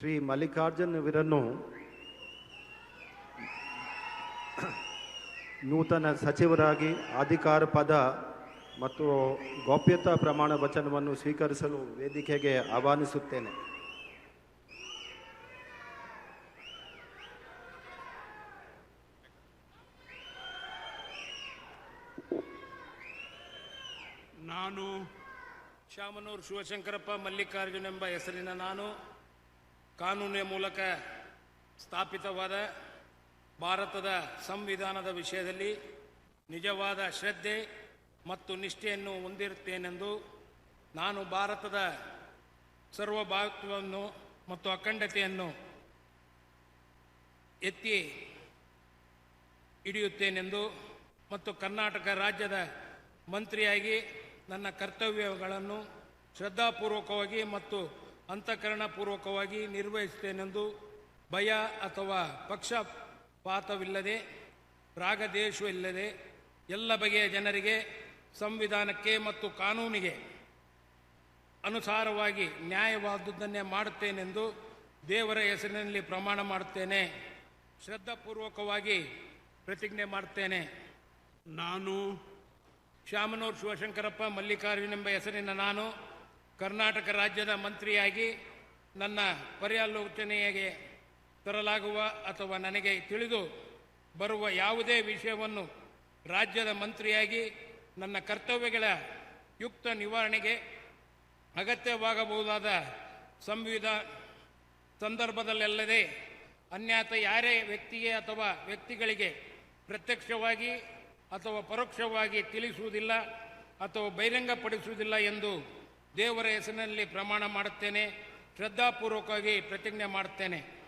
ಶ್ರೀ ಮಲ್ಲಿಕಾರ್ಜುನ್ ಅವರನ್ನು ನೂತನ ಸಚಿವರಾಗಿ ಅಧಿಕಾರ ಪದ ಮತ್ತು ಗೌಪ್ಯತಾ ಪ್ರಮಾಣ ವಚನವನ್ನು ಸ್ವೀಕರಿಸಲು ವೇದಿಕೆಗೆ ಆಹ್ವಾನಿಸುತ್ತೇನೆ. ನಾನು ಶಾಮನೂರು ಶಿವಶಂಕರಪ್ಪ ಮಲ್ಲಿಕಾರ್ಜುನ್ ಎಂಬ ಹೆಸರಿನ ನಾನು ಕಾನೂನಿನ ಮೂಲಕ ಸ್ಥಾಪಿತವಾದ ಭಾರತದ ಸಂವಿಧಾನದ ವಿಷಯದಲ್ಲಿ ನಿಜವಾದ ಶ್ರದ್ಧೆ ಮತ್ತು ನಿಷ್ಠೆಯನ್ನು ಹೊಂದಿರುತ್ತೇನೆಂದು ನಾನು ಭಾರತದ ಸಾರ್ವಭೌಮತ್ವವನ್ನು ಮತ್ತು ಅಖಂಡತೆಯನ್ನು ಎತ್ತಿ ಹಿಡಿಯುತ್ತೇನೆಂದು ಮತ್ತು ಕರ್ನಾಟಕ ರಾಜ್ಯದ ಮಂತ್ರಿಯಾಗಿ ನನ್ನ ಕರ್ತವ್ಯಗಳನ್ನು ಶ್ರದ್ಧಾಪೂರ್ವಕವಾಗಿ ಮತ್ತು ಅಂತಃಕರಣಪೂರ್ವಕವಾಗಿ ನಿರ್ವಹಿಸುತ್ತೇನೆಂದು ಭಯ ಅಥವಾ ಪಕ್ಷಪಾತವಿಲ್ಲದೆ ರಾಗದ್ವೇಷವಿಲ್ಲದೆ ಎಲ್ಲ ಬಗೆಯ ಜನರಿಗೆ ಸಂವಿಧಾನಕ್ಕೆ ಮತ್ತು ಕಾನೂನಿಗೆ ಅನುಸಾರವಾಗಿ ನ್ಯಾಯವಾದುದನ್ನೇ ಮಾಡುತ್ತೇನೆಂದು ದೇವರ ಹೆಸರಿನಲ್ಲಿ ಪ್ರಮಾಣ ಮಾಡುತ್ತೇನೆ. ಶ್ರದ್ಧಾಪೂರ್ವಕವಾಗಿ ಪ್ರತಿಜ್ಞೆ ಮಾಡುತ್ತೇನೆ. ನಾನು ಶಾಮನೂರು ಶಿವಶಂಕರಪ್ಪ ಮಲ್ಲಿಕಾರ್ಜುನ್ ಎಂಬ ಹೆಸರಿನ ನಾನು ಕರ್ನಾಟಕ ರಾಜ್ಯದ ಮಂತ್ರಿಯಾಗಿ ನನ್ನ ಪರ್ಯಾಲೋಚನೆಗೆ ತರಲಾಗುವ ಅಥವಾ ನನಗೆ ತಿಳಿದು ಬರುವ ಯಾವುದೇ ವಿಷಯವನ್ನು ರಾಜ್ಯದ ಮಂತ್ರಿಯಾಗಿ ನನ್ನ ಕರ್ತವ್ಯಗಳ ಯುಕ್ತ ನಿವಾರಣೆಗೆ ಅಗತ್ಯವಾಗಬಹುದಾದ ಸಂದರ್ಭದಲ್ಲದೆ ಅನ್ಯಥ ಯಾರೇ ವ್ಯಕ್ತಿಗೆ ಅಥವಾ ವ್ಯಕ್ತಿಗಳಿಗೆ ಪ್ರತ್ಯಕ್ಷವಾಗಿ ಅಥವಾ ಪರೋಕ್ಷವಾಗಿ ತಿಳಿಸುವುದಿಲ್ಲ ಅಥವಾ ಬಹಿರಂಗಪಡಿಸುವುದಿಲ್ಲ ಎಂದು ದೇವರ ಹೆಸರಿನಲ್ಲಿ ಪ್ರಮಾಣ ಮಾಡುತ್ತೇನೆ. ಶ್ರದ್ಧಾಪೂರ್ವಕವಾಗಿ ಪ್ರತಿಜ್ಞೆ ಮಾಡುತ್ತೇನೆ.